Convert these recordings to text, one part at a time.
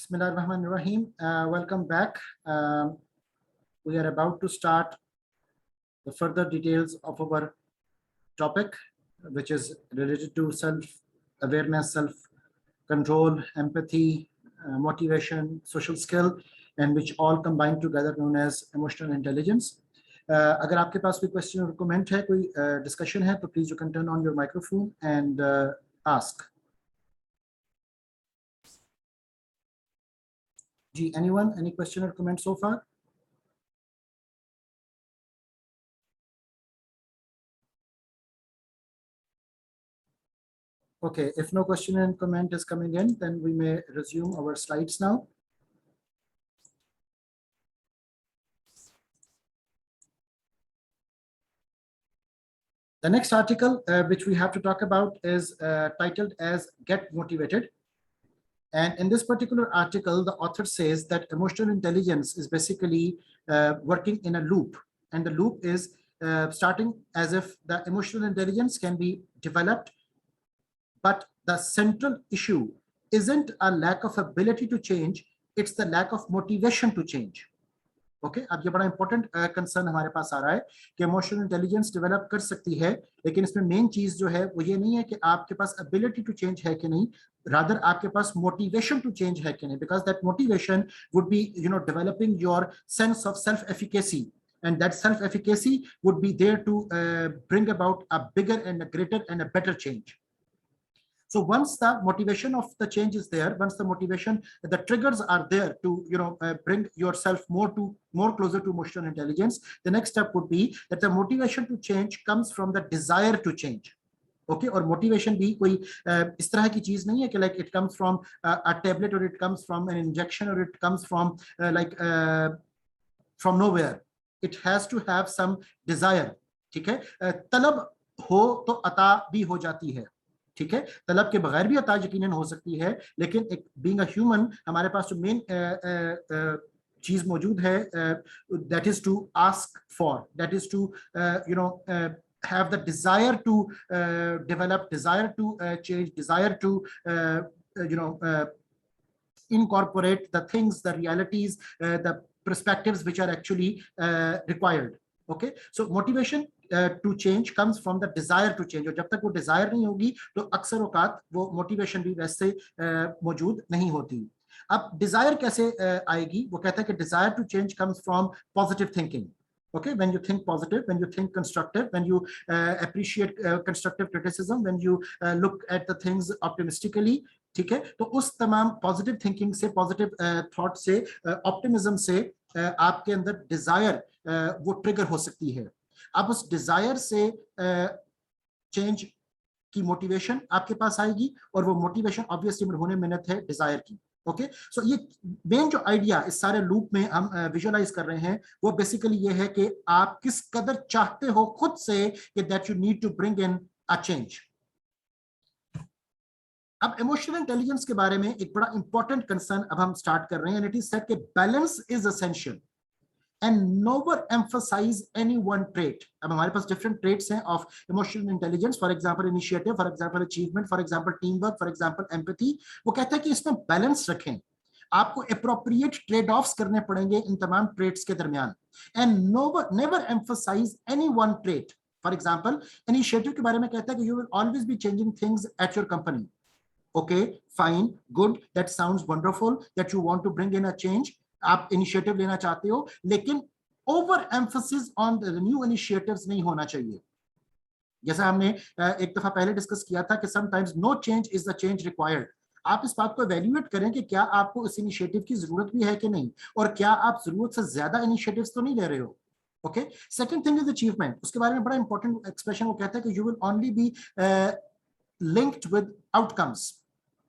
Bismillahirrahmanirrahim. Welcome back. We are about to start the further details of our topic, which is related to self-awareness, self-control, empathy, motivation, social skill, and which all combine together known as emotional intelligence. अगर आपके पास कोई question और comment है, कोई discussion है, तो please you can turn on your microphone and ask. Anyone, any question or comment so far? Okay, if no question and comment is coming in, then we may resume our slides now. The next article which we have to talk about is titled as Get Motivated. And in this particular article, the author says that emotional intelligence is basically working in a loop. And the loop is starting as if the emotional intelligence can be developed, but the central issue isn't a lack of ability to change, it's the lack of motivation to change. Okay अब ये बड़ा important concern हमारे पास आ रहा है कि emotional intelligence develop कर सकती है, लेकिन इसमें मेन चीज जो है वो ये नहीं है कि आपके पास एबिलिटी टू चेंज है कि नहीं, रादर आपके पास मोटिवेशन टू चेंज है कि नहीं, because that motivation would be developing your sense of self efficacy, and that self efficacy would be there to bring about a bigger and a greater and a better change. So once the motivation of the change is there, once the motivation, the triggers are there to bring yourself more closer to emotional intelligence, the next step would be that the motivation to change comes from the desire to change. Okay, और motivation भी कोई इस तरह की चीज नहीं है कि like it comes from a tablet or it comes from an injection or it comes from from nowhere. It has to have some desire. ठीक है, तलब हो तो अता भी हो जाती है. ठीक है, तलब के बगैर भी अता यकीनन हो सकती है, लेकिन एक बीइंग अ ह्यूमन हमारे पास जो मेन चीज मौजूद है, that is to ask for, that is to have the desire to develop, desire to change, desire to incorporate the things, the realities, the perspectives which are actually required. Okay, so motivation to change comes from the desire to change. और जब तक वो desire नहीं होगी तो अक्सर औकात वो motivation भी वैसे मौजूद नहीं होती. अब desire कैसे आएगी? वो कहता है कि desire to change comes from positive thinking. Okay, when you think positive, when you think constructive, when you appreciate constructive criticism, when you look at the things optimistically, ठीक है, तो उस तमाम पॉजिटिव थिंकिंग से, पॉजिटिव थॉट से, optimism से आपके अंदर डिजायर वो ट्रिगर हो सकती है. अब उस डिजायर से चेंज की मोटिवेशन आपके पास आएगी और वो मोटिवेशन ऑब्वियसली होने मिन्नत है डिजायर की. ओके, सो ये मेन जो आइडिया इस सारे लूप में हम विजुअलाइज कर रहे हैं वो बेसिकली ये है कि आप किस कदर चाहते हो खुद से कि that you need to bring in a change. अब इमोशनल इंटेलिजेंस के बारे में एक बड़ा इंपॉर्टेंट कंसर्न अब हम स्टार्ट कर रहे हैं, एंड इट इज सेड कि balance is essential and never emphasize any one trait. अब हमारे पास different traits हैं of emotional intelligence, for example initiative, for example achievement, for example teamwork, for example empathy. वो कहता है कि इसमें बैलेंस रखें, आपको appropriate trade-offs करने पड़ेंगे इन तमाम traits के दरमियान, and never emphasize any one trait. For example initiative के बारे में कहता है कि you will always be changing things at your company. Okay, fine, good, that sounds wonderful that you want to bring in a change. आप initiative लेना चाहते हो, लेकिन over emphasis on the new initiatives नहीं होना चाहिए. जैसा हमने एक दफा पहले डिस्कस किया था कि sometimes no change is the change required. आप इस बात को एवेल्युएट करें कि क्या आपको इस इनिशिएटिव की जरूरत भी है कि नहीं, और क्या आप जरूरत से ज्यादा इनिशिएटिव्स तो नहीं ले रहे हो. Okay, second thing is achievement. उसके बारे में बड़ा इंपॉर्टेंट एक्सप्रेशन वो कहता है कि you will only be linked with outcomes.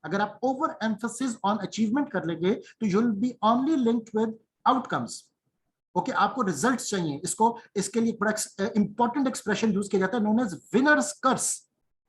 अगर आप ओवर एम्फोसिस ऑन अचीवमेंट कर लेंगे तो you will be only linked with outcomes. Okay, आपको रिजल्ट्स चाहिए. इसके लिए बड़ा इंपॉर्टेंट एक्सप्रेशन यूज किया जाता है नोन एज विनर्स कर्स.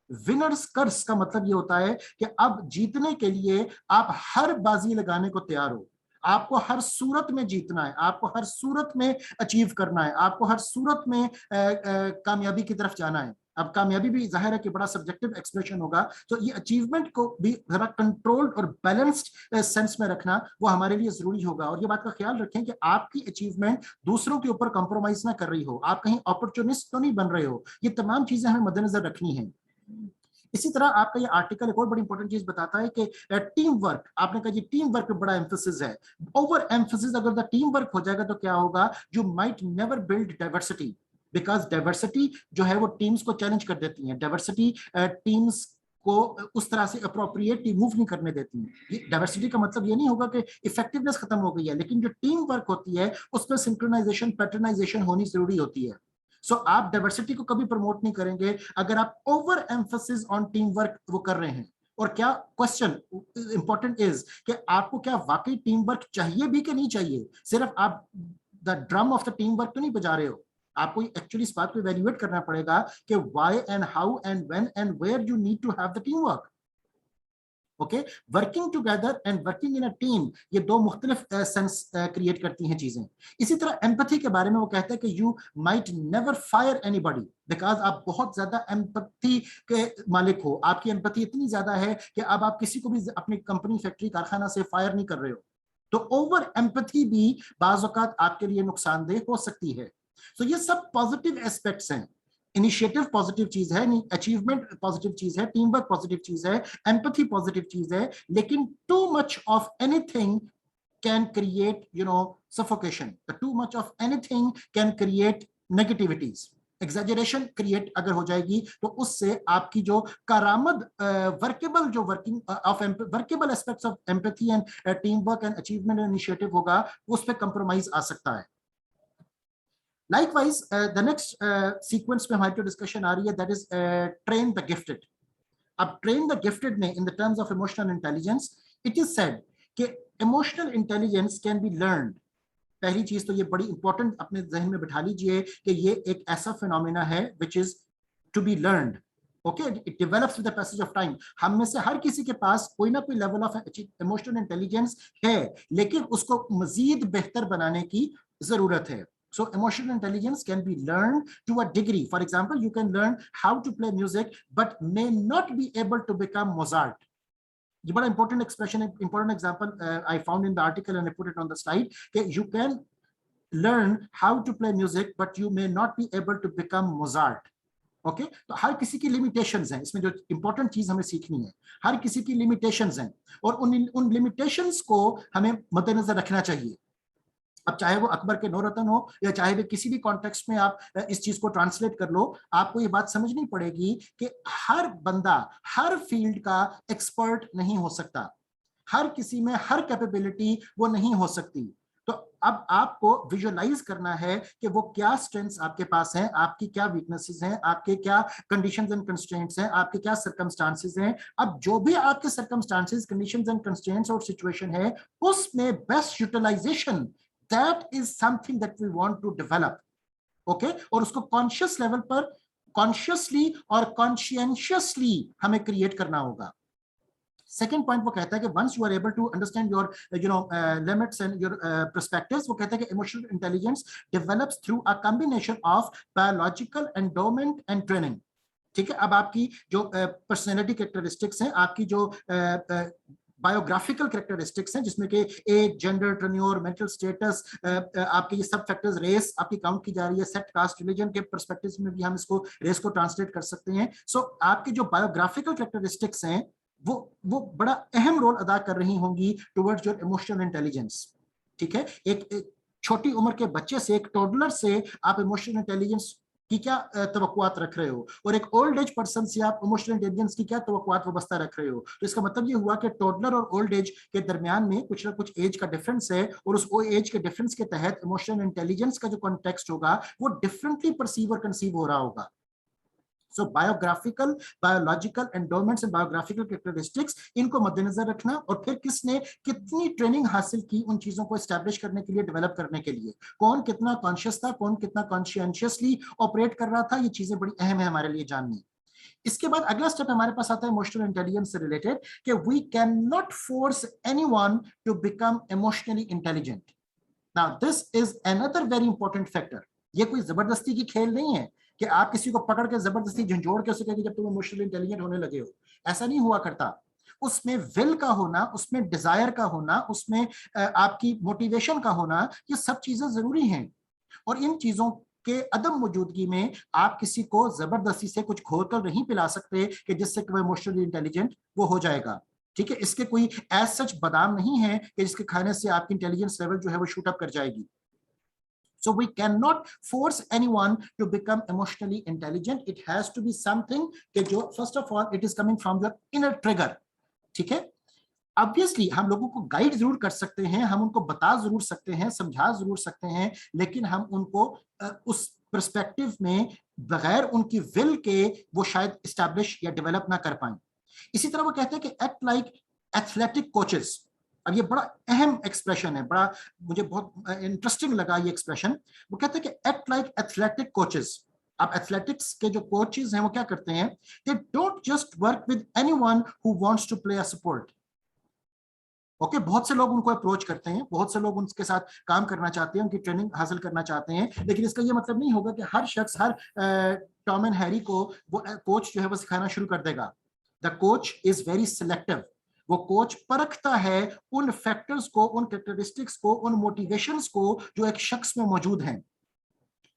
विनर्स कर्स का मतलब ये होता है कि अब जीतने के लिए आप हर बाजी लगाने को तैयार हो, आपको हर सूरत में जीतना है, आपको हर सूरत में अचीव करना है, आपको हर सूरत में कामयाबी की तरफ जाना है. अब कामयाबी भी जाहिर है कि बड़ा सब्जेक्टिव एक्सप्रेशन होगा, तो ये अचीवमेंट को भी जरा कंट्रोल्ड और बैलेंस्ड सेंस में रखना वो हमारे लिए जरूरी होगा। और ये बात का ख्याल रखें कि आपकी अचीवमेंट दूसरों के ऊपर कॉम्प्रोमाइज ना कर रही हो, आप कहीं अपॉर्चुनिस्ट तो नहीं बन रहे हो, ये तमाम चीजें हमें मद्देनजर रखनी है। इसी तरह आपका ये आर्टिकल एक और बड़ी इंपॉर्टेंट चीज बताता है कि टीम वर्क, आपने कहा जी टीम वर्क पे बड़ा एम्फोसिस है, ओवर एम्फोसिस। अगर द टीम वर्क हो जाएगा तो क्या होगा, you might never build diversity, because diversity जो है वो टीम्स को चैलेंज कर देती है, डाइवर्सिटी टीम्स को उस तरह से अप्रोप्रिएटली मूव नहीं करने देती है। ये डाइवर्सिटी का मतलब ये नहीं होगा कि इफेक्टिवनेस खत्म हो गई है, लेकिन जो टीम वर्क होती है उसमें सिंक्रोनाइजेशन पैटर्नाइजेशन होनी जरूरी होती है। सो आप डाइवर्सिटी को कभी प्रमोट नहीं करेंगे अगर आप over emphasis on team work वो कर रहे हैं। और क्या क्वेश्चन इंपॉर्टेंट इज कि आपको क्या वाकई टीम वर्क चाहिए भी कि नहीं चाहिए, सिर्फ आप the drum of the team work तो नहीं बजा रहे हो, आपको एक्चुअली इस बात को इवैल्यूएट करना पड़ेगा कि why and how and when and where you need to have the team work. Okay, working together and working in a team, ये दो मुख्तलिफ सेंस क्रिएट करती हैं चीजें। इसी तरह एम्पैथी के बारे में वो कहता है कि you might never fire anybody because आप बहुत ज्यादा एम्पैथी के मालिक हो, आपकी एम्पैथी इतनी ज्यादा है कि अब आप किसी को भी अपनी कंपनी फैक्ट्री कारखाना से फायर नहीं कर रहे हो। तो ओवर एम्पैथी भी बाज़ औक़ात आपके लिए नुकसानदेह हो सकती है। तो ये सब पॉजिटिव एस्पेक्ट्स हैं। इनिशिएटिव पॉजिटिव चीज है, अचीवमेंट पॉजिटिव चीज है, टीम वर्क पॉजिटिव चीज है, एम्पैथी पॉजिटिव चीज है, लेकिन too much of anything can create suffocation, too much of anything can create negativities. Exaggeration create अगर हो जाएगी तो उससे आपकी जो करामद वर्केबल जो working of workable aspects of empathy and team work and achievement and initiative होगा, उस पर कंप्रोमाइज आ सकता है। Likewise, the next sequence में हमारी जो डिस्कशन आ रही है, that is train the gifted. अब train the gifted में in the terms of emotional intelligence, it is said कि emotional intelligence can be learned. पहली चीज तो ये बड़ी इंपॉर्टेंट अपने जहन में बिठा लीजिए कि ये एक ऐसा फिनोमेना है which is to be learned. Okay, it develops with the passage of time. हम में से हर किसी के पास कोई ना कोई लेवल ऑफ इमोशनल इंटेलिजेंस है, लेकिन उसको मजीद बेहतर बनाने की जरूरत है। So emotional intelligence can be learned to a degree. For example, you can learn how to play music, but may not be able to become Mozart. ये बड़ा important expression, important example I found in the article and I put it on the slide. Okay, you can learn how to play music, but you may not be able to become Mozart. Okay तो हर किसी की limitations हैं, इसमें जो important चीज हमें सीखनी है, हर किसी की लिमिटेशंस हैं और उन लिमिटेशंस को हमें मद्देनजर रखना चाहिए। अब चाहे वो अकबर के नौरतन हो या चाहे भी किसी भी कॉन्टेक्स्ट में आप इस चीज को ट्रांसलेट कर लो, आपको ये बात समझनी पड़ेगी कि हर बंदा हर फील्ड का एक्सपर्ट नहीं हो सकता, हर किसी में हर कैपेबिलिटी वो नहीं हो सकती। तो अब आपको विजुअलाइज करना है कि वो क्या स्ट्रेंथ्स आपके पास हैं, आपकी क्या वीकनेसेस हैं, आपके क्या कंडीशंस एंड कंस्ट्रेंट्स हैं, आपके क्या सर्कमस्टांसेस हैं। अब जो भी आपके सर्कमस्टांसेस, कंडीशंस एंड कंस्ट्रेंट्स और सिचुएशन है, उसमें best utilisation, that is something that we want to develop. Okay, और उसको कॉन्शियस लेवल पर कॉन्शियसली और कॉन्शियसली हमें क्रिएट करना होगा। सेकेंड पॉइंट वो कहता है कि once you are able to understand your limits and your perspectives, वो कहता है कि emotional intelligence develops through a combination of biological endowment and training. ठीक है, अब आपकी जो पर्सनैलिटी कैरेक्टरिस्टिक्स हैं, आपकी जो बायोग्राफिकल कैरेक्टरिस्टिक्स हैं, जिसमें कि age, gender, tenure, mental status, आपके ये सब फैक्टर्स, रेस आपकी काउंट की जा रही है, सेक्ट, कास्ट, रिलीजन के पर्सपेक्टिव में भी हम इसको रेस को ट्रांसलेट कर सकते हैं। सो आपके जो बायोग्राफिकल कैरेक्टरिस्टिक्स हैं वो बड़ा अहम रोल अदा कर रही होंगी टुवर्ड्स योर इमोशनल इंटेलिजेंस। ठीक है, एक छोटी उम्र के बच्चे से, एक टोडलर से आप इमोशनल इंटेलिजेंस की क्या तवक्कुआत रख रहे हो, और एक ओल्ड एज पर्सन से आप इमोशनल इंटेलिजेंस की क्या तवक्कुआत वाबस्ता रख रहे हो। तो इसका मतलब ये हुआ कि टोडलर और ओल्ड एज के दरमियान में कुछ ना कुछ एज का डिफरेंस है, और उस एज के डिफरेंस के तहत इमोशनल इंटेलिजेंस का जो कॉन्टेक्स्ट होगा वो डिफरेंटली परसीव और कंसीव हो रहा होगा। So biographical, biological endowments and biographical characteristics, इनको मद्देनजर रखना, और फिर किसने कितनी ट्रेनिंग हासिल की उन चीजों को एस्टैब्लिश करने के लिए, डेवलप करने के लिए, कौन कितना कॉन्शियस था, कौन कितना कॉन्शियसली ऑपरेट कर रहा था, ये चीजें बड़ी अहम है हमारे लिए जाननी। इसके बाद अगला स्टेप हमारे पास आता है इमोशनल इंटेलिजेंस से रिलेटेड, कि we can not force anyone to become emotionally intelligent. Now this is another very important factor. ये कोई जबरदस्ती की खेल नहीं है, कि आप किसी को पकड़ के जबरदस्ती झंझोड़ के उसे कहेंगे जब तुम इमोशनली इंटेलिजेंट होने लगे हो, ऐसा नहीं हुआ करता। उसमें विल का होना, उसमें डिजायर का होना, उसमें आपकी मोटिवेशन का होना, ये सब चीजें जरूरी हैं। और इन चीजों के अदम मौजूदगी में आप किसी को जबरदस्ती से कुछ घोलकर नहीं पिला सकते कि जिससे वो इमोशनली इंटेलिजेंट वो हो जाएगा। ठीक है, इसके कोई एज सच बादाम नहीं है कि जिसके खाने से आपकी इंटेलिजेंस लेवल जो है वो शूट अप कर जाएगी। So we cannot force anyone to become emotionally intelligent. It has to be something कि जो first of all it is coming from your inner trigger. ठीक है, ऑब्वियसली हम लोगों को गाइड जरूर कर सकते हैं, हम उनको बता जरूर सकते हैं, समझा जरूर सकते हैं, लेकिन हम उनको उस पर्सपेक्टिव में बगैर उनकी विल के वो शायद इस्टेब्लिश या डेवलप ना कर पाए। इसी तरह वो कहते हैं कि एक्ट लाइक एथलेटिक कोचेस। अब ये बड़ा अहम एक्सप्रेशन है, बड़ा मुझे बहुत इंटरेस्टिंग लगा ये एक्सप्रेशन। वो कहते हैं कि एक्ट लाइक एथलेटिक कोचेस। अब एथलेटिक्स के जो कोचेस हैं वो क्या करते हैं, they don't just work with anyone who wants to play a sport. Okay, बहुत से लोग उनको अप्रोच करते हैं, बहुत से लोग उनके साथ काम करना चाहते हैं, उनकी ट्रेनिंग हासिल करना चाहते हैं, लेकिन इसका ये मतलब नहीं होगा कि हर शख्स, हर टॉम एंड हैरी को वो कोच जो है वो सिखाना शुरू कर देगा। The coach is very selective. वो कोच परखता है उन फैक्टर्स को, उन कैरेक्टरिस्टिक्स को, उन मोटिवेशंस को जो एक शख्स में मौजूद हैं।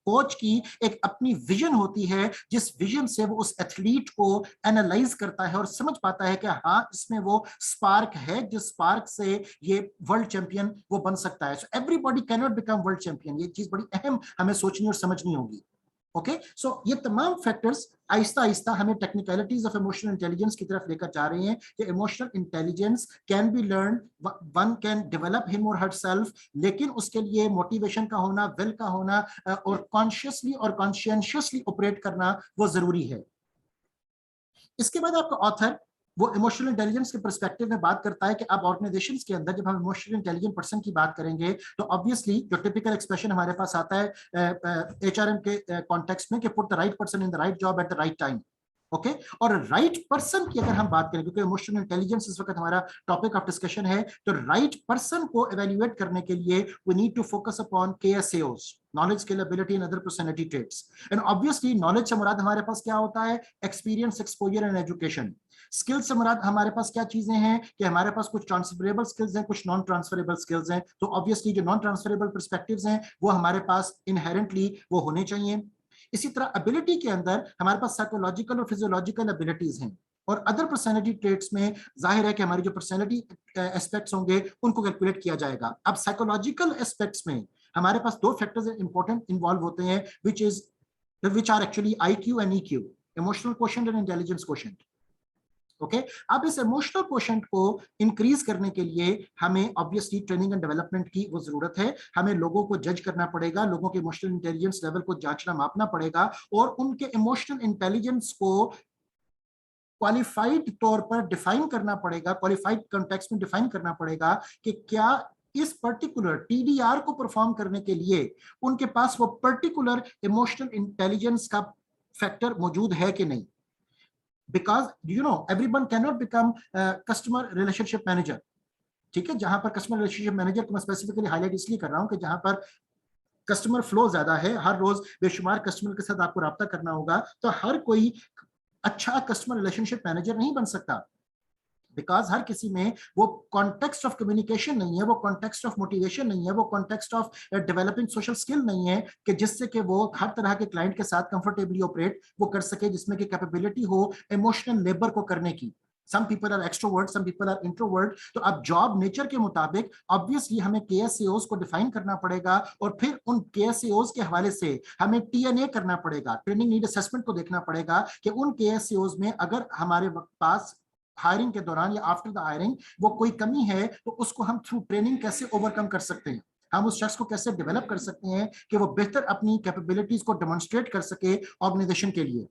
कोच की एक अपनी विजन होती है, जिस विजन से वो उस एथलीट को एनालाइज करता है और समझ पाता है कि हाँ इसमें वो स्पार्क है, जिस स्पार्क से ये वर्ल्ड चैंपियन वो बन सकता है। So everybody can not become world champion, ये चीज बड़ी अहम हमें सोचनी और समझनी होगी। ओके, सो ये तमाम फैक्टर्स आहिस्ता आहिस्ता हमें टेक्निकलिटीज ऑफ इमोशनल इंटेलिजेंस की तरफ लेकर जा रहे हैं कि emotional intelligence can be learn, one can develop him और हरसेल्फ, लेकिन उसके लिए मोटिवेशन का होना, विल का होना और कॉन्शियसली और कॉन्शियसली ऑपरेट करना वो जरूरी है। इसके बाद आपका ऑथर वो इमोशनल इंटेलिजेंस के पर्सपेक्टिव में बात करता है कि अब ऑर्गेनाइजेशंस के अंदर जब हम इमोशनल इंटेलिजेंट पर्सन की बात करेंगे तो ऑब्वियसली जो टिपिकल एक्सप्रेशन हमारे पास आता है एचआरएम के कॉन्टेक्स्ट में कि put the right person in the right job at the right time. Okay, और राइट पर्सन की अगर हम बात करें, क्योंकि इमोशनल इंटेलिजेंस इस वक्त हमारा टॉपिक ऑफ डिस्कशन है, तो राइट पर्सन को इवैल्यूएट करने के लिए we need to focus upon KSAOs, knowledge, skill ability and other personality traits. And obviously knowledge से मुराद हमारे पास क्या होता है, experience, exposure and education. Skill से मुराद हमारे पास क्या चीजें हैं कि हमारे पास कुछ ट्रांसफरेबल स्किल्स हैं, कुछ नॉन ट्रांसफरेबल स्किल्स हैं। तो ऑब्वियसली जो नॉन ट्रांसफरेबल पर्सपेक्टिव्स हैं वो हमारे पास इनहेरेंटली वो होने चाहिए। इसी तरह एबिलिटी के अंदर हमारे पास साइकोलॉजिकल और फिजियोलॉजिकल एबिलिटीज हैं, और अदर पर्सनालिटी ट्रेट्स में जाहिर है कि हमारी जो पर्सनालिटी एस्पेक्ट्स होंगे उनको कैलकुलेट किया जाएगा। अब साइकोलॉजिकल एस्पेक्ट्स में हमारे पास दो फैक्टर्स इंपॉर्टेंट इन्वॉल्व होते हैं, which are actually IQ and EQ, emotional quotient and intelligence quotient. Okay, अब इस इमोशनल क्वोशेंट को इंक्रीज करने के लिए हमें ऑब्वियसली ट्रेनिंग एंड डेवलपमेंट की वो जरूरत है। हमें लोगों को जज करना पड़ेगा, लोगों के इमोशनल इंटेलिजेंस लेवल को जांचना, मापना पड़ेगा, और उनके इमोशनल इंटेलिजेंस को क्वालिफाइड तौर पर डिफाइन करना पड़ेगा, क्वालिफाइड कॉन्टेक्स्ट में डिफाइन करना पड़ेगा कि क्या इस पर्टिकुलर TDR को परफॉर्म करने के लिए उनके पास वो पर्टिकुलर इमोशनल इंटेलिजेंस का फैक्टर मौजूद है कि नहीं। Because everyone cannot become customer relationship manager। ठीक है, जहां पर कस्टमर रिलेशनशिप मैनेजर को मैं स्पेसिफिकली हाईलाइट इसलिए कर रहा हूं कि जहां पर कस्टमर फ्लो ज्यादा है, हर रोज बेशुमार कस्टमर के साथ आपको रब्ता करना होगा, तो हर कोई अच्छा कस्टमर रिलेशनशिप मैनेजर नहीं बन सकता। बिकॉज हर किसी में वो कॉन्टेक्स्ट ऑफ कम्युनिकेशन नहीं है, वो कॉन्टेक्स्ट ऑफ मोटिवेशन नहीं है, वो context of developing social skill नहीं है कि जिससे कि वो हर तरह के क्लाइंट के साथ कंफर्टेबली ऑपरेट वो कर सके, जिसमें कि कैपेबिलिटी हो इमोशनल लेबर को करने की। Some people are extrovert, some people are introvert। तो अब जॉब नेचर के मुताबिक ऑब्वियसली हमें KSAOs को डिफाइन करना पड़ेगा, और फिर उन KSAOs के हवाले से हमें TNA करना पड़ेगा, ट्रेनिंग नीड असेसमेंट को देखना पड़ेगा कि उन KSAOs में अगर हमारे पास हायरिंग के दौरान या आफ्टर द हायरिंग वो कोई कमी है तो उसको हम थ्रू ट्रेनिंग कैसे ओवरकम कर सकते हैं, हम उस शख्स को कैसे डेवलप कर सकते हैं कि वो बेहतर अपनी कैपेबिलिटीज को डेमोन्स्ट्रेट कर सके ऑर्गेनाइजेशन के लिए।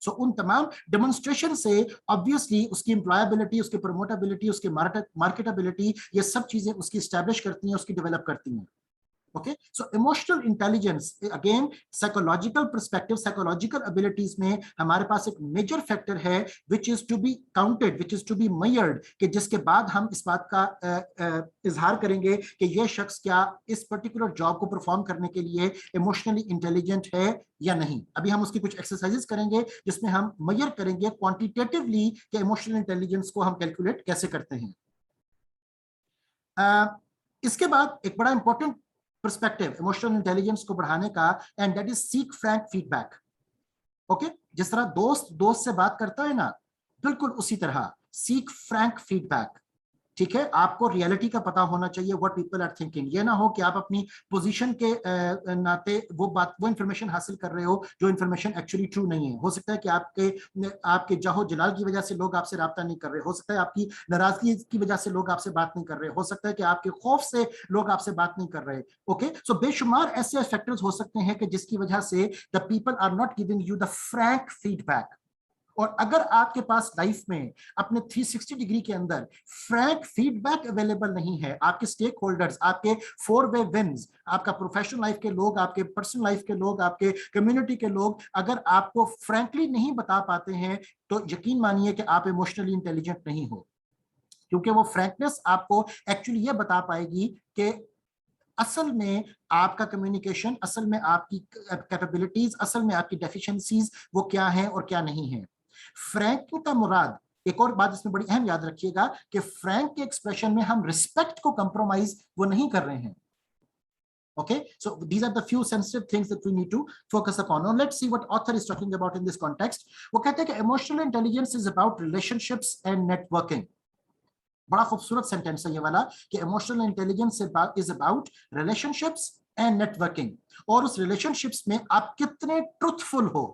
सो उन तमाम डेमोन्स्ट्रेशन से ऑब्वियसली उसकी एम्प्लॉयबिलिटी, उसकी प्रमोटेबिलिटी, उसकी मार्केटेबिलिटी, ये सब चीजें उसकी स्टैब्लिश करती हैं, उसकी डेवलप करती हैं। Okay, so emotional intelligence again psychological perspective, psychological abilities में हमारे पास एक major factor है which is to be counted, which is to be measured, कि जिसके बाद हम इस बात का इजहार करेंगे कि यह शख्स क्या इस पर्टिकुलर जॉब को परफॉर्म करने के लिए इमोशनली इंटेलिजेंट है या नहीं। अभी हम उसकी कुछ एक्सरसाइजेस करेंगे जिसमें हम मेजर करेंगे क्वांटिटेटिवली कि इमोशनल इंटेलिजेंस को हम कैलकुलेट कैसे करते हैं। इसके बाद एक बड़ा इंपॉर्टेंट पर्सपेक्टिव इमोशनल इंटेलिजेंस को बढ़ाने का, and that is seek Frank feedback. Okay, जिस तरह दोस्त दोस्त से बात करता है ना, बिल्कुल उसी तरह सीक फ्रैंक फीडबैक। ठीक है, आपको रियलिटी का पता होना चाहिए, व्हाट पीपल आर थिंकिंग। ये ना हो कि आप अपनी पोजीशन के नाते वो इंफॉर्मेशन हासिल कर रहे हो जो इंफॉर्मेशन एक्चुअली ट्रू नहीं है। हो सकता है कि आपके जाहो जलाल की वजह से लोग आपसे राब्ता नहीं कर रहे, हो सकता है आपकी नाराजगी की वजह से लोग आपसे बात नहीं कर रहे, हो सकता है कि आपके खौफ से लोग आपसे बात नहीं कर रहे। ओके, सो बेशुमार ऐसे फैक्टर्स हो सकते हैं कि जिसकी वजह से the people are not giving you the frank feedback. और अगर आपके पास लाइफ में अपने 360 डिग्री के अंदर फ्रैंक फीडबैक अवेलेबल नहीं है, आपके स्टेक होल्डर्स, आपके 4-वे विन्स, आपका प्रोफेशनल लाइफ के लोग, आपके पर्सनल लाइफ के लोग, आपके कम्युनिटी के लोग अगर आपको फ्रैंकली नहीं बता पाते हैं, तो यकीन मानिए कि आप इमोशनली इंटेलिजेंट नहीं हो, क्योंकि वो फ्रैंकनेस आपको एक्चुअली ये बता पाएगी कि असल में आपका कम्युनिकेशन, असल में आपकी कैपेबिलिटीज, असल में आपकी डेफिशिएंसीज वो क्या है और क्या नहीं है। फ्रैंक का मुराद, एक और बात इसमें बड़ी अहम याद रखिएगा कि फ्रैंक के एक्सप्रेशन में हम रिस्पेक्ट को कंप्रोमाइज वो नहीं कर रहे हैं। Okay, so these are the few sensitive things that we need to focus upon. Now let's see what author is talking about in this context. वो कहते हैं कि emotional intelligence is about relationships and networking. बड़ा खूबसूरत sentence है ये वाला कि emotional intelligence is about relationships and networking. और उस रिलेशनशिप्स में आप कितने ट्रुथफुल हो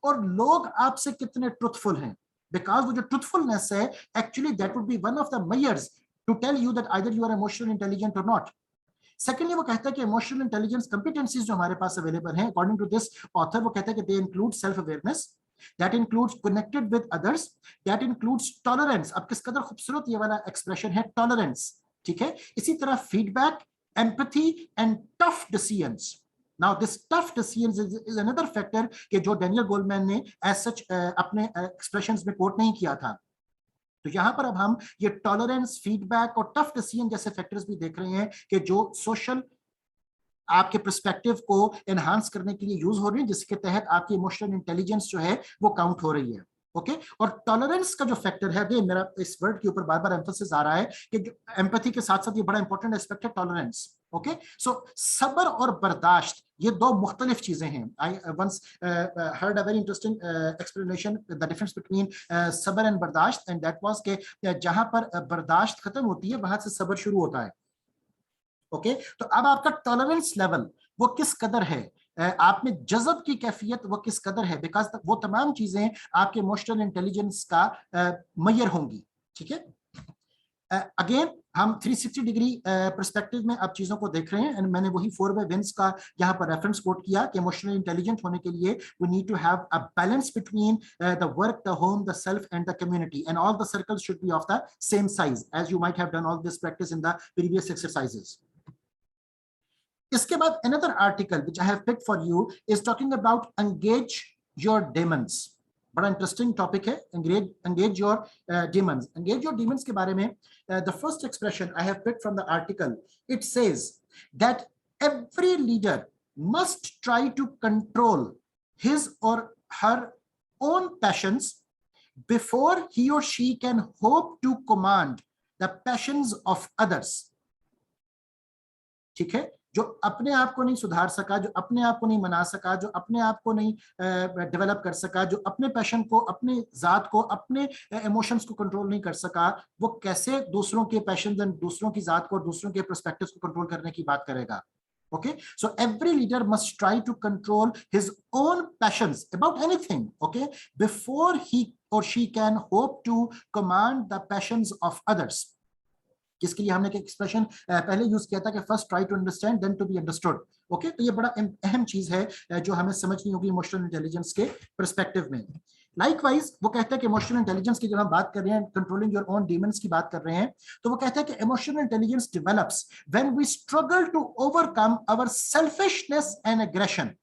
और लोग आपसे कितने ट्रुथफुल हैं, बिकॉज वो जो ट्रुथफुलनेस है actually that would be one of the measures to tell you that either you are emotional intelligent और नॉट। सेकेंडली वो कहता है कि इमोशनल इंटेलिजेंस कंपिटेंसीज जो हमारे पास अवेलेबल हैं अकॉर्डिंग टू दिस ऑथर, वो कहता है कि they include self awareness, that includes connected with others, that includes tolerance। अब किस कदर खूबसूरत ये वाला एक्सप्रेशन है, टॉलरेंस। ठीक है, इसी तरह feedback, empathy and tough decisions. Now this tough decisions is another factor कि जो डेनियल गोल्डमैन ने as such अपने एक्सप्रेशंस में कोट नहीं किया था। तो यहां पर अब हम ये टॉलरेंस, फीडबैक और टफ डिसीजन जैसे फैक्टर्स भी देख रहे हैं कि जो सोशल आपके पर्सपेक्टिव को एनहांस करने के लिए यूज हो रही है, जिसके तहत आपकी इमोशनल इंटेलिजेंस जो है वो काउंट हो रही है। ओके, और टॉलरेंस का जो फैक्टर है, अगेन मेरा इस वर्ड के ऊपर बार बार एम्फेसिस आ रहा है कि जो एम्पैथी के साथ साथ ये बड़ा इंपॉर्टेंट एस्पेक्ट है टॉलरेंस। ओके, सो सब्र और बर्दाश्त ये दो मुख्तलिफ चीजें हैं। I once heard a very interesting explanation the difference between सब्र एंड बर्दाश्त, एंड दैट वाज के जहां पर बर्दाश्त खत्म होती है वहां से सब्र शुरू होता है। ओके, तो अब आपका टॉलरेंस लेवल वो किस कदर है, आप में जज़ब की कैफियत वो किस कदर है, बिकॉज वो तमाम चीजें आपके इमोशनल इंटेलिजेंस का मेजर होंगी। ठीक है, अगेन हम 360 डिग्री पर्सपेक्टिव में अब चीजों को देख रहे हैं, एंड मैंने वही 4-वे विन्स का यहाँ पर रेफरेंस कोट किया कि इमोशनल इंटेलिजेंट होने के लिए we need to have a balance between the work, the home, the self and the community, and all the circles should be of the same size, as you might have done all this practice in the previous exercises. इसके बाद another article which I have picked for you is talking about engage your demons। बड़ा interesting topic है, engage your demons। engage your demons के बारे में the first expression I have picked from the article, it says that every leader must try to control his or her own passions before he or she can hope to command the passions of others। ठीक है, जो अपने आप को नहीं सुधार सका, जो अपने आप को नहीं मना सका, जो अपने आप को नहीं डेवलप कर सका, जो अपने पैशन को, अपने जात को, अपने इमोशंस को कंट्रोल नहीं कर सका, वो कैसे दूसरों के पैशन, दूसरों की जात को और दूसरों के पर्सपेक्टिव्स को कंट्रोल करने की बात करेगा। Okay, so every leader must try to control his own passions about anything, okay, before he or she can hope to command the passions of others। जिसके लिए हमने एक एक्सप्रेशन पहले यूज किया था कि first try to understand then to be understood. Okay, तो ये बड़ा अहम चीज है जो हमें समझनी होगी इमोशनल इंटेलिजेंस के पर्सपेक्टिव में। लाइकवाइज वो कहता है कि इमोशनल इंटेलिजेंस की जब हम बात कर रहे हैं, कंट्रोलिंग योर ओन डीमंस की बात कर रहे हैं, तो वो कहता है कि emotional intelligence develops when we struggle to overcome our selfishness and aggression.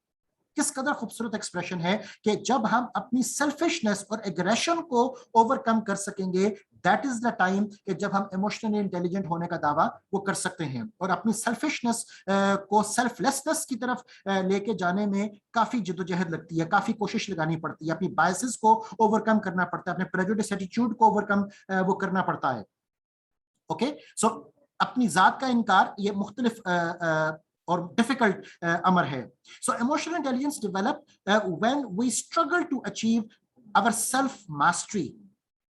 किस कदर खूबसूरत एक्सप्रेशन है कि जब हम अपनी सेल्फिशनेस और एग्रेशन को ओवरकम कर सकेंगे, दैट इज द टाइम कि जब हम इमोशनली इंटेलिजेंट होने का दावा वो कर सकते हैं। और अपनी सेल्फिशनेस को सेल्फलेसनेस की तरफ लेके जाने में काफी जद्दोजहद लगती है, काफी कोशिश लगानी पड़ती है, अपनी बायसेस को ओवरकम करना पड़ता है, अपने प्रेजुडिस एटीट्यूड को ओवरकम वो करना पड़ता है। ओके, सो अपनी जात का इनकार ये मुख्तलिफ और डिफिकल्ट अमर है। सो emotional intelligence develop when we struggle to achieve our self mastery.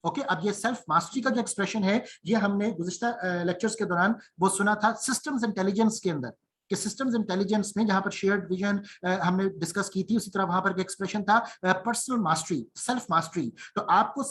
Okay, अब ये सेल्फ मास्टरी का जो एक्सप्रेशन है ये हमने गुज़िश्ता लेक्चर्स के दौरान वो सुना था सिस्टम्स इंटेलिजेंस के अंदर, कि सिस्टम्स इंटेलिजेंस में जहां पर शेयर्ड विजन हमने डिस्कस की थी, उसी तरह वहां पर एक्सप्रेशन था पर्सनल मास्टरी, सेल्फ मास्टरी। तो आपको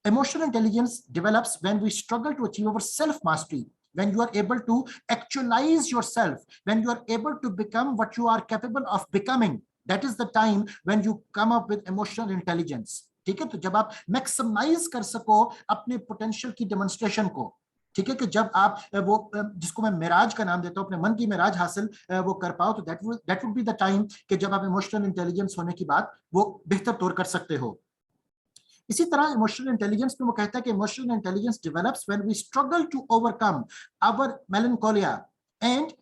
emotional intelligence develops when we struggle to achieve our self mastery, when you are able to actualize yourself, when you are able to become what you are capable of becoming, that is the time when you come up with emotional intelligence। ठीक है, तो जब आप maximise कर सको अपने potential की demonstration को, ठीक है, कि जब आप वो जिसको मैं मिराज का नाम देता हूं, अपने मन की मिराज हासिल वो कर पाओ, तो that would be the time कि जब आप इमोशनल इंटेलिजेंस होने की बात वो बेहतर तौर कर सकते हो। इसी तरह इमोशनल इंटेलिजेंस में वो कहता है कि emotional intelligence develops when we struggle to overcome our melancholia and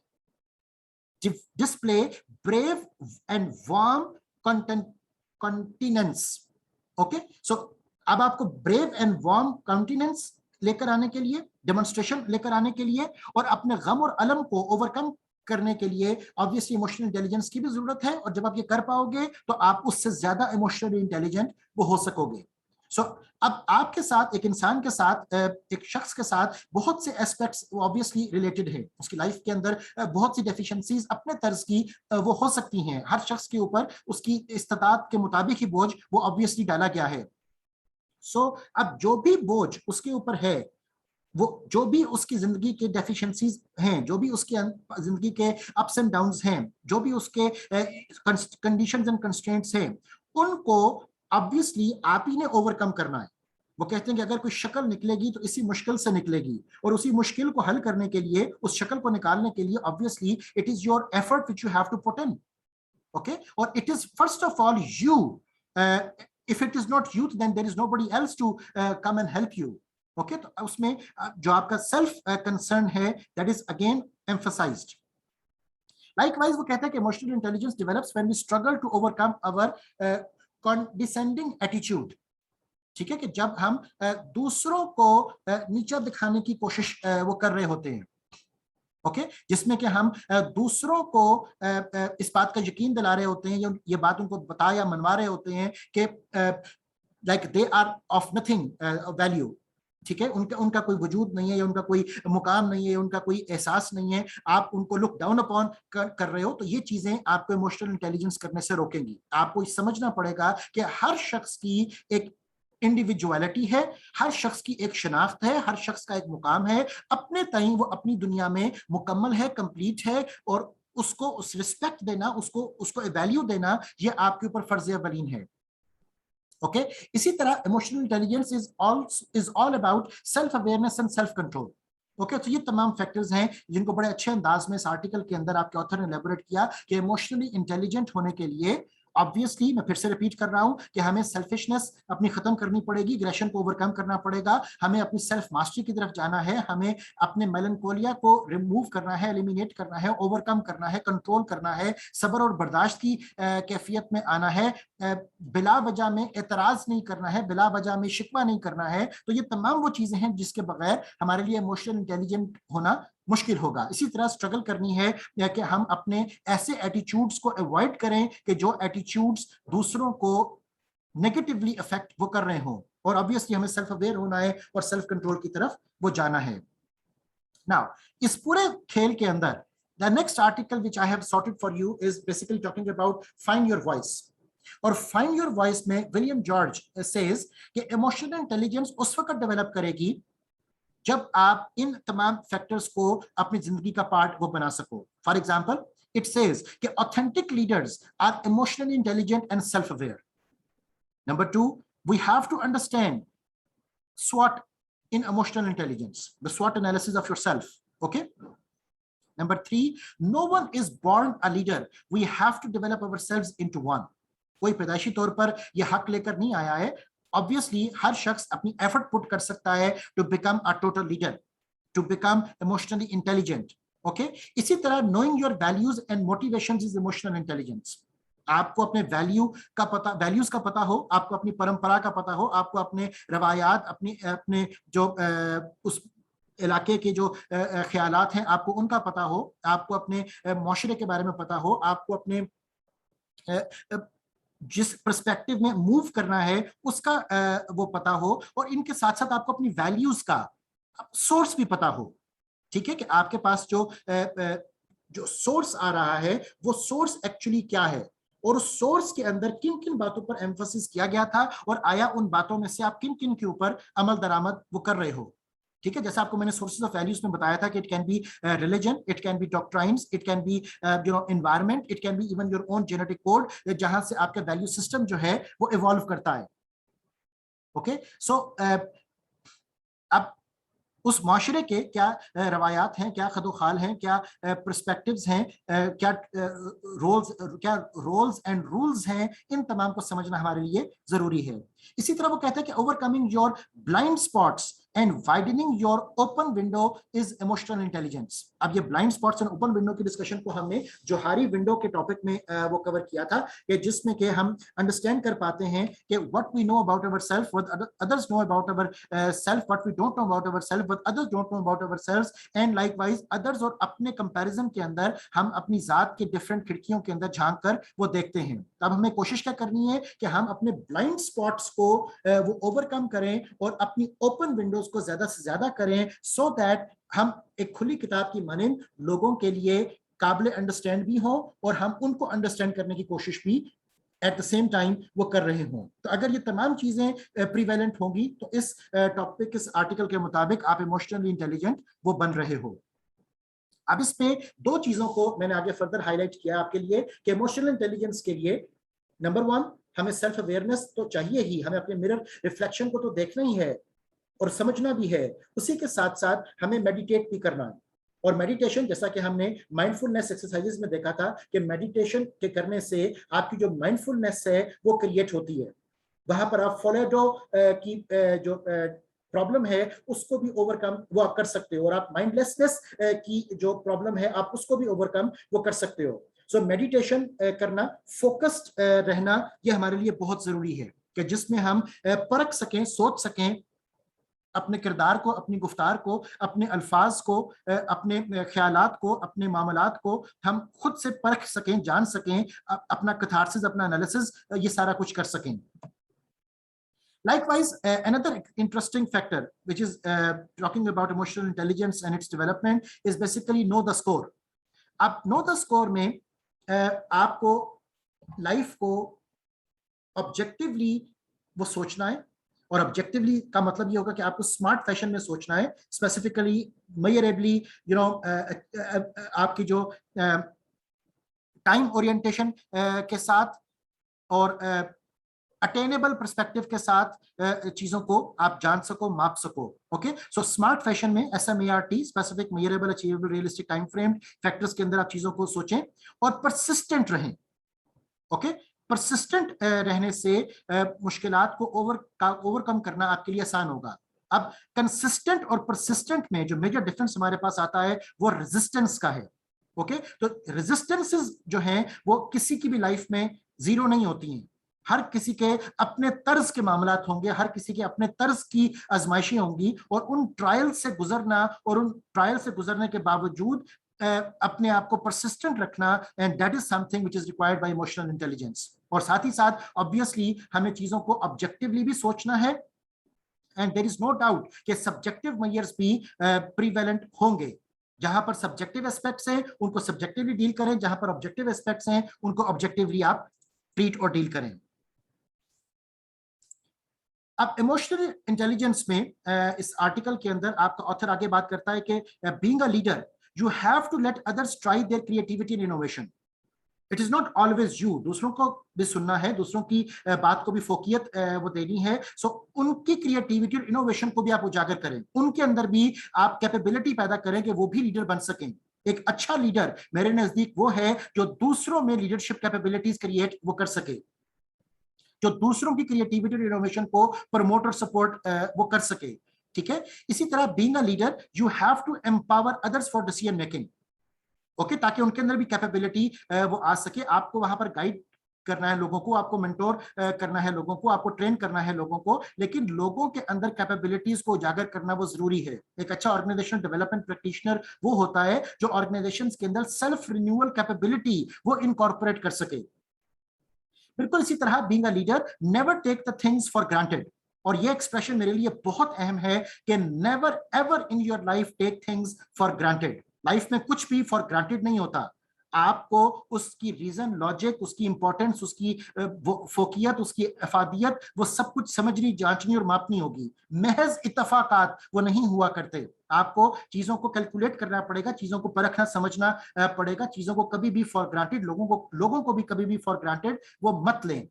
display brave and warm continence. Okay, so अब आपको ब्रेव एंड वार्म कॉन्टिनेंस लेकर आने के लिए, डेमोन्स्ट्रेशन लेकर आने के लिए, और अपने गम और अलम को ओवरकम करने के लिए ऑब्वियसली इमोशनल इंटेलिजेंस की भी जरूरत है। और जब आप ये कर पाओगे तो आप उससे ज्यादा इमोशनली इंटेलिजेंट वो हो सकोगे। सो अब आपके साथ, एक इंसान के साथ, एक शख्स के साथ बहुत से एस्पेक्ट्स ऑब्वियसली रिलेटेड है, उसकी लाइफ के अंदर बहुत सी डेफिशिएंसीज अपने तर्ज की वो हो सकती हैं। हर शख्स के ऊपर उसकी इस्तात के मुताबिक ही बोझ वो ऑब्वियसली डाला गया है। सो अब जो भी बोझ उसके ऊपर है, वो जो भी उसकी जिंदगी के डेफिशिएंसीज हैं, जो भी उसके जिंदगी के अप्स एंड डाउन्स हैं, जो भी उसके कंडीशंस एंड कंस्ट्रेंट्स हैं, उनको ऑब्वियसली आप ही ने ओवरकम करना है। वो कहते हैं कि अगर कोई शक्ल निकलेगी तो इसी मुश्किल से निकलेगी, और उसी मुश्किल को हल करने के लिए, उस शक्ल को निकालने के लिए obviously it is your effort which you have to put in. Okay, और it is first of all you, if it is not you then there is nobody else to come and help you. Okay, तो उसमें जो आपका self concern है that is again emphasized. Likewise वो कहता है कि emotional intelligence develops when we struggle to overcome our condescending attitude. ठीक है, कि जब हम दूसरों को नीचा दिखाने की कोशिश वो कर रहे होते हैं, ओके, जिसमें कि हम दूसरों को इस बात का यकीन दिला रहे होते हैं, या ये बात उनको बता या मनवा रहे होते हैं कि like they are of nothing value. ठीक है, उनका कोई वजूद नहीं है, या उनका कोई मुकाम नहीं है, उनका कोई एहसास नहीं है, आप उनको लुक डाउन अपॉन कर रहे हो। तो ये चीजें आपको इमोशनल इंटेलिजेंस करने से रोकेंगी। आपको समझना पड़ेगा कि हर शख्स की एक इंडिविजुअलिटी है, हर शख्स की एक शनाख्त है, हर शख्स का एक मुकाम है, अपने ताईं वो अपनी दुनिया में मुकम्मल है, कंप्लीट है, और उसको उस रिस्पेक्ट देना, उसको वैल्यू देना, ये आपके ऊपर फर्ज अवलीन है। ओके, इसी तरह emotional intelligence is all about self awareness and self control. Okay, तो ये तमाम फैक्टर्स हैं जिनको बड़े अच्छे अंदाज में इस आर्टिकल के अंदर आपके ऑथर ने एलैबोरेट किया कि इमोशनली इंटेलिजेंट होने के लिए ऑब्वियसली, मैं फिर से रिपीट कर रहा हूं कि हमें सेल्फिशनेस अपनी खत्म करनी पड़ेगी, एग्रेशन को ओवरकम करना पड़ेगा, हमें अपनी सेल्फ मास्टरी की तरफ जाना है, हमें अपने मेलनकोलिया को रिमूव करना है, एलिमिनेट करना है, ओवरकम करना है, कंट्रोल करना है, सब्र और बर्दाश्त की कैफियत में आना है, बिला वजह में एतराज नहीं करना है, बिला वजह में शिकवा नहीं करना है। तो ये तमाम वो चीजें हैं जिसके बगैर हमारे लिए इमोशनल इंटेलिजेंट होना मुश्किल होगा। इसी तरह स्ट्रगल करनी है कि हम अपने ऐसे एटीट्यूड्स को अवॉइड करें कि जो एटीट्यूड्स दूसरों को नेगेटिवली अफेक्ट वो कर रहे हों, और ऑब्वियसली हमें सेल्फ अवेयर होना है और सेल्फ कंट्रोल की तरफ वो जाना है। नाउ इस पूरे खेल के अंदर the next article which I have sorted for you is basically talking about find your voice. और फाइंड योर वॉइस में विलियम जॉर्ज सेज कि इमोशनल इंटेलिजेंस उस वक्त डेवलप करेगी जब आप इन तमाम फैक्टर्स को अपनी जिंदगी का पार्ट वो बना सको। फॉर एग्जाम्पल इट सेज कि authentic leaders are emotionally intelligent and self aware. Number 2, we have to understand SWOT in emotional intelligence, the SWOT analysis of yourself. Okay. Number 3, no one is born a leader. We have to develop ourselves into one. कोई पैदाइशी तौर पर यह हक लेकर नहीं आया है। Obviously, हर शख्स अपनी एफर्ट पुट कर सकता है to become a total leader, to become emotionally intelligent. Okay. इसी तरह knowing your values and motivations is emotional intelligence. आपको अपने वैल्यूज का पता हो, आपको अपनी परंपरा का पता हो, आपको अपने रवायात, अपने जो उस इलाके के जो ख्यालात हैं आपको उनका पता हो, आपको अपने माशरे के बारे में पता हो, आपको अपने जिस पर्सपेक्टिव में मूव करना है उसका वो पता हो, और इनके साथ साथ आपको अपनी वैल्यूज का सोर्स भी पता हो। ठीक है, कि आपके पास जो सोर्स आ रहा है वो सोर्स एक्चुअली क्या है, और उस सोर्स के अंदर किन किन बातों पर एम्फोसिस किया गया था, और आया उन बातों में से आप किन किन के ऊपर अमल दरामद वो कर रहे हो। ठीक है, जैसा आपको मैंने सोर्सेज ऑफ वैल्यूज में बताया था कि it can be religion, it can be doctrines, it can be environment, it can be even your own genetic code, जहां से आपका वैल्यू सिस्टम जो है वो इवॉल्व करता है। ओके, सो अब उस माशरे के क्या रवायात हैं, क्या खदोखाल हैं, क्या पर्सपेक्टिव्स हैं, क्या रोल्स एंड रूल्स हैं, इन तमाम को समझना हमारे लिए जरूरी है। इसी तरह वो कहते हैं कि overcoming your blind spots and widening your open window is emotional intelligence. अब ये blind spots and open window की डिस्कशन को हमने जोहारी विंडो के टॉपिक में वो कवर किया था, कि जिसमें कि हम अंडरस्टैंड कर पाते हैं कि what we know about our self, what others know about our self, what we don't know about our self, what others don't know about our selves, and likewise others, और अपने कंपैरिजन के अंदर हम अपनी जात के डिफरेंट खिड़कियों के अंदर झांक कर वो देखते हैं। अब हमें कोशिश क्या करनी है कि हम अपने ब्लाइंड स्पॉट्स को वो ओवरकम करें और अपनी ओपन विंडोज को ज्यादा से ज्यादा करें, सो दैट हम एक खुली किताब की मानिंद लोगों के लिए काबिल अंडरस्टैंड भी हो, और हम उनको अंडरस्टैंड करने की कोशिश भी एट द सेम टाइम वो कर रहे हों। तो अगर ये तमाम चीजें प्रीवेलेंट होंगी तो इस टॉपिक, इस आर्टिकल के मुताबिक आप इमोशनली इंटेलिजेंट वो बन रहे हो। अब इस पे दो चीजों को मैंने आगे फर्दर हाईलाइट किया आपके लिए कि इमोशनल इंटेलिजेंस के लिए नंबर 1, हमें सेल्फ अवेयरनेस तो चाहिए ही, हमें अपने मिरर रिफ्लेक्शन को तो देखना ही है और समझना भी है। उसी के साथ साथ हमें मेडिटेट भी करना है, और मेडिटेशन जैसा कि हमने माइंडफुलनेस एक्सरसाइजेस में देखा था कि मेडिटेशन के करने से आपकी जो माइंडफुलनेस है वो क्रिएट होती है। वहां पर आप फोलेडो की जो प्रॉब्लम है उसको भी ओवरकम वो आप कर सकते हो, और आप माइंडलेसनेस की जो प्रॉब्लम है आप उसको भी ओवरकम वो कर सकते हो। सो मेडिटेशन करना, फोकस्ड रहना, ये हमारे लिए बहुत जरूरी है कि जिसमें हम परख सकें, सोच सकें अपने किरदार को, अपनी गुफ्तार को, अपने अल्फाज को, अपने ख्यालात को, अपने मामलात को हम खुद से परख सकें, जान सकें, अपना कैथारसिस, अपना एनालिसिस, ये सारा कुछ कर सकें। Likewise, another interesting factor which is talking about emotional intelligence and its development is basically know the score. अब know the score में आपको लाइफ को ऑब्जेक्टिवली वो सोचना है, और ऑब्जेक्टिवली का मतलब ये होगा कि आपको स्मार्ट फैशन में सोचना है, स्पेसिफिकली मेजरेबली, आपकी जो टाइम ओरिएंटेशन के साथ और अटेनेबल पर्सपेक्टिव के साथ चीजों को आप जान सको, माप सको। ओके, सो स्मार्ट फैशन में SMART, specific, measurable, achievable, realistic, time frame factors के अंदर आप चीजों को सोचें और परसिस्टेंट रहें। ओके, परसिस्टेंट रहने से मुश्किलात को ओवरकम करना आपके लिए आसान होगा। अब कंसिस्टेंट और परसिस्टेंट में जो मेजर डिफरेंस हमारे पास आता है वो रेजिस्टेंस का है। ओके, तो रेजिस्टेंसेस जो हैं वो किसी की भी लाइफ में जीरो नहीं होती हैं। हर किसी के अपने तर्ज के मामलात होंगे, हर किसी के अपने तर्ज की आजमाइशें होंगी, और उन ट्रायल से गुजरना और उन ट्रायल से गुजरने के बावजूद अपने आप को परसिस्टेंट रखना, and that is something which is required by emotional intelligence. और साथ ही साथ ऑब्वियसली हमें चीजों को ऑब्जेक्टिवली भी सोचना है, and there is no doubt कि सब्जेक्टिव मेजर्स भी प्रीवेलेंट होंगे। जहां पर सब्जेक्टिव एस्पेक्ट्स हैं उनको सब्जेक्टिवली डील करें, जहां पर ऑब्जेक्टिव एस्पेक्ट्स हैं उनको ऑब्जेक्टिवली आप ट्रीट और डील करें। अब इमोशनल इंटेलिजेंस में इस आर्टिकल के अंदर आपका ऑथर आगे बात करता है कि being a leader you have to let others try their creativity and innovation. It is not always you, दूसरों को भी सुनना है, दूसरों की बात को भी फोकियत वो देनी है। सो उनकी क्रिएटिविटी और इनोवेशन को भी आप उजागर करें, उनके अंदर भी आप कैपेबिलिटी पैदा करें कि वो भी लीडर बन सकें। एक अच्छा लीडर मेरे नजदीक वो है जो दूसरों में लीडरशिप कैपेबिलिटीज क्रिएट वो कर सके, जो दूसरों की क्रिएटिविटी और इनोवेशन को प्रमोट और सपोर्ट वो कर सके। ठीक है, इसी तरह being a leader you have to empower others for decision making. Okay, ताकि उनके अंदर भी कैपेबिलिटी वो आ सके। आपको वहां पर गाइड करना है लोगों को, आपको मेंटोर करना है लोगों को, आपको ट्रेन करना है लोगों को, लेकिन लोगों के अंदर कैपेबिलिटीज को उजागर करना वो जरूरी है। एक अच्छा ऑर्गेनाइजेशनल डेवलपमेंट प्रैक्टिशनर वो होता है जो ऑर्गेनाइजेशंस के अंदर सेल्फ रिन्यूअल कैपेबिलिटी वो इनकॉर्पोरेट कर सके। बिल्कुल इसी तरह being a leader never take the things for granted, और ये एक्सप्रेशन मेरे लिए बहुत अहम है कि never ever in your life take things for granted. Life में कुछ भी फॉर ग्रांटेड नहीं होता। आपको उसकी रीजन, लॉजिक, उसकी इंपॉर्टेंस, उसकी फोकियत, उसकी अफादियत, वो सब कुछ समझनी, जांचनी और मापनी होगी। महज इत्तफाकात वो नहीं हुआ करते। आपको चीजों को कैलकुलेट करना पड़ेगा, चीजों को परखना समझना पड़ेगा। चीजों को कभी भी फॉर ग्रांटेड, लोगों को भी कभी भी फॉर ग्रांटेड वो मत लें,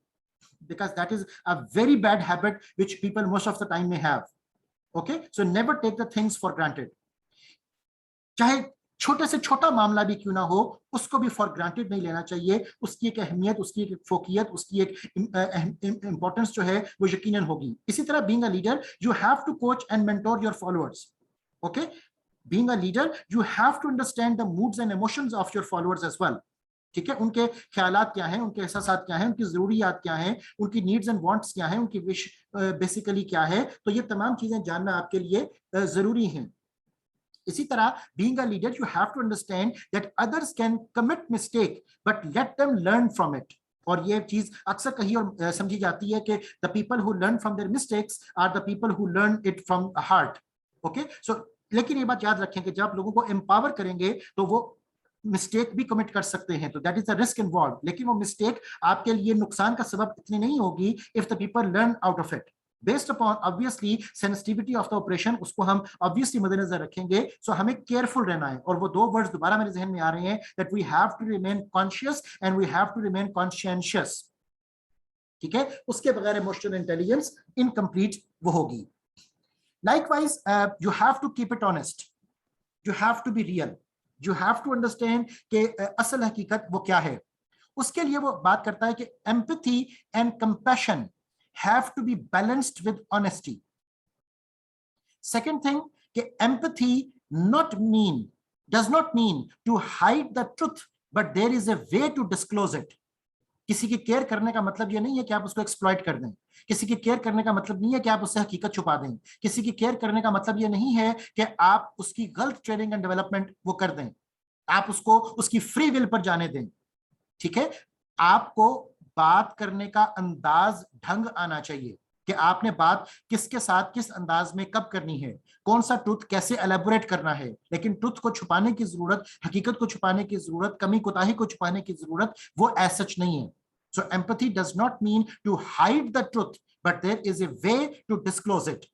because that is a very bad habit which people most of the time may have. Okay, so never take the things for granted. चाहे छोटे से छोटा मामला भी क्यों ना हो, उसको भी फॉर ग्रांटेड नहीं लेना चाहिए। उसकी एक अहमियत, उसकी एक फोकियत, उसकी एक इंपॉर्टेंस जो है वो यकीनन होगी। इसी तरह being a leader you have to coach and mentor your followers. Okay, being a leader you have to understand the moods and emotions of your followers as well. ठीक है, उनके ख्यालात क्या हैं, उनके एहसासात क्या हैं, उनकी जरूरियात क्या हैं, उनकी नीड्स एंड वांट्स क्या हैं, उनकी विश बेसिकली क्या है। तो ये तमाम चीजें जानना आपके लिए जरूरी हैं। इसी तरह being a leader you have to understand that others can commit mistake but let them learn from it. और ये चीज अक्सर कही और समझी जाती है कि the people who learn from their mistakes are the people who learn it from heart. Okay, so लेकिन ये बात याद रखें कि जब आप लोगों को एम्पावर करेंगे तो वो मिस्टेक भी कमिट कर सकते हैं, तो that is the risk involve. लेकिन वो मिस्टेक आपके लिए नुकसान का सबब इतनी नहीं होगी if the people learn out of it based upon obviously sensitivity of the operation. उसको हम ऑब्वियसली मद्देनजर रखेंगे। सो हमें केयरफुल रहना है। और वो दो वर्ड्स दोबारा मेरे जहन में आ रहे हैं, that we have to remain conscious and we have to remain conscious. ठीक है, उसके बगैर इमोशनल इंटेलिजेंस इनकम्प्लीट वो होगी। Likewise you have to keep it honest, you have to be real, you have to understand कि असल हकीकत वो क्या है। उसके लिए वो बात करता है कि empathy and compassion have to be balanced with honesty. Second thing कि empathy does not mean to hide the truth but there is a way to disclose it. किसी की केयर करने का मतलब ये नहीं है कि आप उसको एक्सप्लॉइट कर दें। किसी की केयर करने का मतलब नहीं है कि आप उससे हकीकत छुपा दें। किसी की केयर करने का मतलब ये नहीं है कि आप उसकी गलत ट्रेनिंग एंड डेवलपमेंट वो कर दें, आप उसको उसकी फ्री विल पर जाने दें। ठीक है, आपको बात करने का अंदाज, ढंग आना चाहिए कि आपने बात किसके साथ किस अंदाज में कब करनी है, कौन सा ट्रुथ कैसे एलेबोरेट करना है। लेकिन ट्रुथ को छुपाने की जरूरत, हकीकत को छुपाने की जरूरत, कमी कोताही को छुपाने की जरूरत वो एज सच नहीं है। So empathy does not mean to hide the truth, but there is a way to disclose it.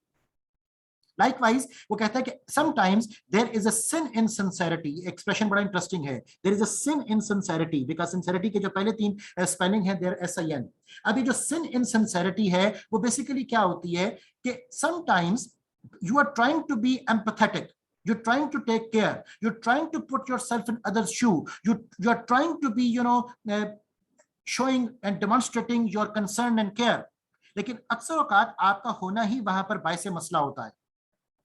Likewise, वो कहता है कि sometimes there is a sin in sincerity. Expression बड़ा इंटरेस्टिंग है, there is a sin in sincerity, because sincerity के जो पहले तीन स्पेलिंग है there sin. अभी जो sin in sincerity है वो बेसिकली क्या होती है कि sometimes you are trying to be empathetic, you're trying to take care, you're trying to put yourself in others' shoe, you are trying to be showing and demonstrating your concern and care, लेकिन अक्सर औकात आपका होना ही वहां पर बायसे मसला होता है।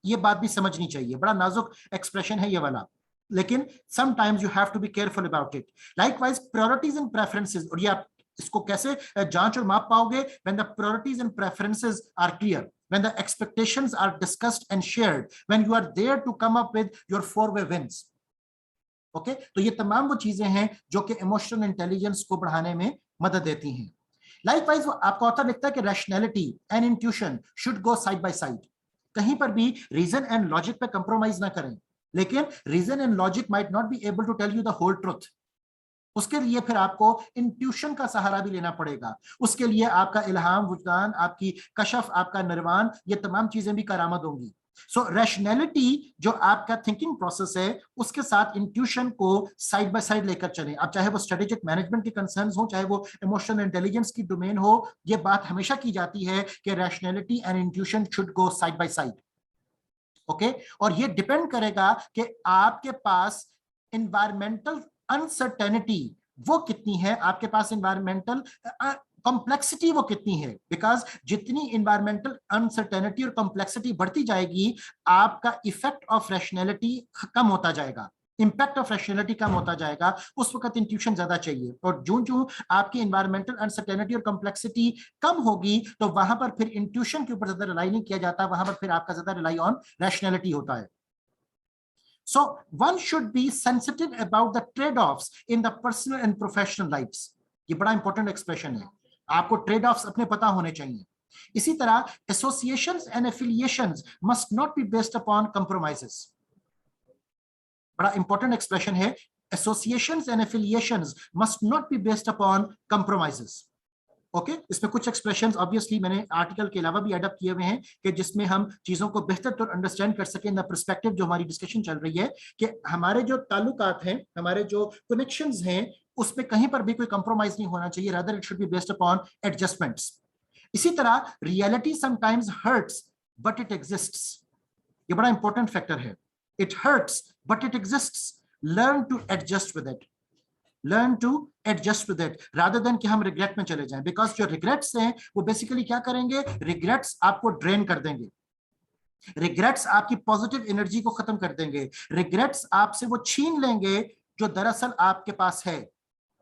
ये बात भी समझनी चाहिए, बड़ा नाजुक एक्सप्रेशन है ये वाला, लेकिन sometimes you have to be careful about it. Likewise, priorities and preferences, और ये आप इसको कैसे जांच और माप पाओगे? when the priorities and preferences are clear, when the expectations are discussed and shared, when you are there to come up with your four-way wins. Okay, तो ये तमाम वो चीजें हैं जो कि इमोशनल इंटेलिजेंस को बढ़ाने में मदद देती हैं। लाइकवाइज आपका ऑथर लिखता है कि rationality and intuition should go side by side. कहीं पर भी रीजन एंड लॉजिक पे कंप्रोमाइज ना करें, लेकिन reason and logic might not be able to tell you the whole truth. उसके लिए फिर आपको इंट्यूशन का सहारा भी लेना पड़ेगा, उसके लिए आपका इल्हाम, वुजदान, आपकी कशफ, आपका निर्वाण, ये तमाम चीजें भी करामद होंगी। सो रैशनैलिटी जो आपका थिंकिंग प्रोसेस है, उसके साथ इंट्यूशन को साइड बाय साइड लेकर चलें। अब चाहे वो स्ट्रेटेजिक मैनेजमेंट के कंसर्न्स हो, चाहे वो इमोशनल इंटेलिजेंस की डोमेन हो, ये बात हमेशा की जाती है कि rationality and intuition should go side by side. Okay, और ये डिपेंड करेगा कि आपके पास इन्वायरमेंटल अनसर्टेनिटी वो कितनी है, आपके पास इन्वायरमेंटल कॉम्प्लेक्सिटी वो कितनी है। बिकॉज जितनी इन्वायरमेंटल अनसर्टेनिटी और कॉम्प्लेक्सिटी बढ़ती जाएगी, आपका इफेक्ट ऑफ रैशनैलिटी कम होता जाएगा, इंपैक्ट ऑफ रैशनैलिटी कम होता जाएगा। उस वक्त इंट्यूशन ज्यादा चाहिए, और जो जो आपकी इन्वायरमेंटल अनसर्टेनिटी और कॉम्प्लेक्सिटी कम होगी, तो वहां पर फिर इंट्यूशन के ऊपर ज्यादा रिलाई नहीं किया जाता, वहां पर फिर आपका ज्यादा रिलाई ऑन रैशनैलिटी होता है। So one should be sensitive about the trade-offs in the personal and professional lives. ये बड़ा इंपॉर्टेंट एक्सप्रेशन है, आपको ट्रेड ऑफ्स अपने पता होने चाहिए। इसी तरह associations and affiliations must not be based upon compromises. बड़ा इंपॉर्टेंट एक्सप्रेशन है, associations and affiliations must not be based upon compromises. Okay, इसमें कुछ एक्सप्रेशंस ऑब्वियसली मैंने आर्टिकल के अलावा भी एडअप किए हुए हैं कि जिसमें हम चीजों को बेहतर तौर अंडरस्टैंड कर सकें इन द पर्सपेक्टिव जो हमारी डिस्कशन चल रही है, कि हमारे जो ताल्लुकात हैं, हमारे जो कनेक्शंस हैं, उसमें कहीं पर भी कोई कंप्रोमाइज नहीं होना चाहिए, rather it should be based upon adjustments. इसी तरह reality sometimes hurts but it exists. ये बड़ा इंपॉर्टेंट फैक्टर है, it hurts but it exists, learn to adjust with it, learn to adjust with it rather than कि हम regret में चले जाएं। बिकॉज जो रिग्रेट्स हैं वो बेसिकली क्या करेंगे, रिग्रेट्स आपको ड्रेन कर देंगे, रिग्रेट्स आपकी पॉजिटिव एनर्जी को खत्म कर देंगे, रिग्रेट्स आपसे वो छीन लेंगे जो दरअसल आपके पास है।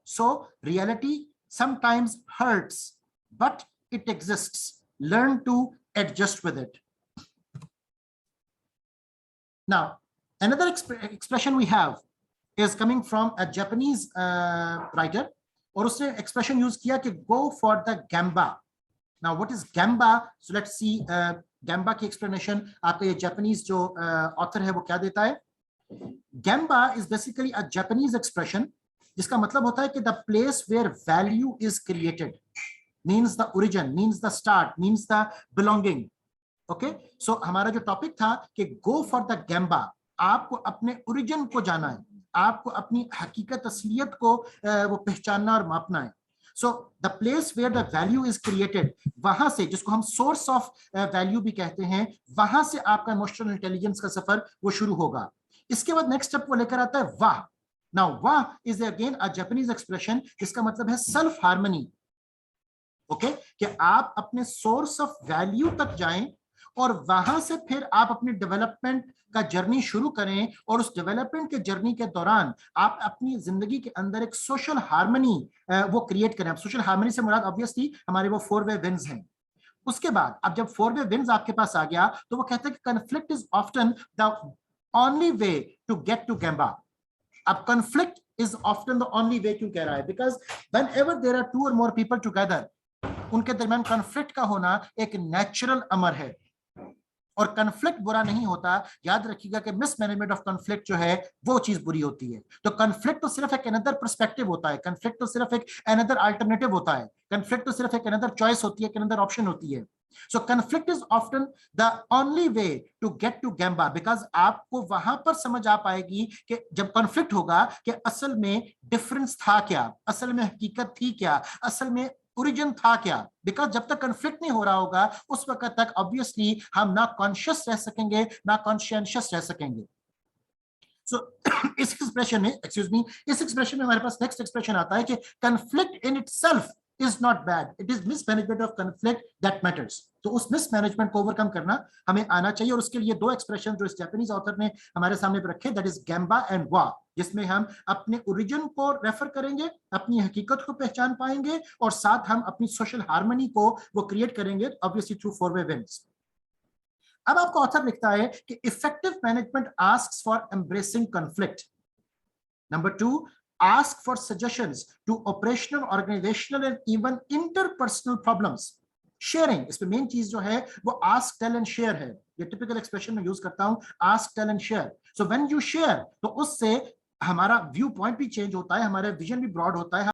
So reality sometimes hurts but it exists, learn to adjust with it. Now another expression we have is coming from a Japanese writer, और उसने expression use किया कि go for the gamba. Now what is gamba? So let's see gamba की explanation आपका ये Japanese जो author है वो क्या देता है। Gamba is basically a Japanese expression जिसका मतलब होता है कि the place where value is created, means the origin, means the start, means the belonging. Okay, so हमारा जो टॉपिक था कि go for the gamba, आपको अपने ओरिजिन को जाना है, आपको अपनी हकीकत असलियत को वो पहचानना और मापना है। So the place where the value is created, वहां से, जिसको हम सोर्स ऑफ वैल्यू भी कहते हैं, वहां से आपका इमोशनल इंटेलिजेंस का सफर वो शुरू होगा। इसके बाद नेक्स्ट स्टेप वो लेकर आता है वाह। नाउ वाह is again a Japanese expression जिसका मतलब है सेल्फ हार्मनी। ओके, कि आप अपने सोर्स ऑफ वैल्यू तक जाएं और वहां से फिर आप अपनी डेवलपमेंट का जर्नी शुरू करें, और उस डेवलपमेंट के जर्नी के दौरान आप अपनी जिंदगी के अंदर एक सोशल हार्मनी वो क्रिएट करें। सोशल हार्मनी से मुराद ऑब्वियसली हमारे वो 4 वे विंस हैं। उसके बाद अब जब 4 वे विंस आपके पास आ गया, तो वो कहते हैं कि conflict is often the only way to get to gamba. अब conflict is often the only way क्यों कह रहा है? बिकॉज व्हेनेवर देयर आर 2 और मोर पीपल टुगेदर, उनके दरमियान कॉन्फ्लिक्ट का होना एक नेचुरल अमर है, और कॉन्फ्लिक्ट बुरा नहीं होता। याद रखिएगा कि मिसमैनेजमेंट ऑफ कॉन्फ्लिक्ट जो है वो चीज बुरी होती है। तो कॉन्फ्लिक्ट तो सिर्फ एक अनदर पर्सपेक्टिव होता है, कॉन्फ्लिक्ट तो सिर्फ एक अनदर अल्टरनेटिव होता है, कॉन्फ्लिक्ट तो सिर्फ एक अनदर चॉइस होती है, एक अनदर ऑप्शन होती है। So conflict is often the only way to get to gamba, because आपको वहां पर समझ आ पाएगी कि जब कॉन्फ्लिक्ट होगा कि असल में डिफरेंस था क्या, असल में हकीकत थी क्या, असल में ओरिजिन था क्या। बिकॉज जब तक कॉन्फ्लिक्ट नहीं हो रहा होगा उस वक्त तक ऑब्वियसली हम ना कॉन्शियस रह सकेंगे ना कॉन्शियस रह सकेंगे। सो इस एक्सप्रेशन में, एक्सक्यूज मी, इस एक्सप्रेशन में हमारे पास नेक्स्ट एक्सप्रेशन आता है कि conflict in itself is not bad, it is mismanagement of conflict that matters. तो उस मिसमैनेजमेंट को ओवरकम करना हमें आना चाहिए, और उसके लिए 2 एक्सप्रेशन जो इस जापानीज ऑथर ने हमारे सामने रखे, दैट इज गैम्बा एंड वा, जिसमें हम अपने ओरिजिन को रेफर करेंगे, अपनी हकीकत को पहचान पाएंगे, और साथ हम अपनी सोशल हार्मनी को वो क्रिएट करेंगे, ऑब्वियसली थ्रू 4 वे विंस। अब आपको ऑथर लिखता है कि effective management asks for embracing conflict. Number 2, ask for suggestions to operational, organizational and even interpersonal problems. Sharing, इसमें मेन चीज जो है वो ask, tell and share है। ये टिपिकल एक्सप्रेशन में यूज करता हूं, ask, tell and share. So when you share, तो उससे हमारा व्यू पॉइंट भी चेंज होता है, हमारा विजन भी ब्रॉड होता है।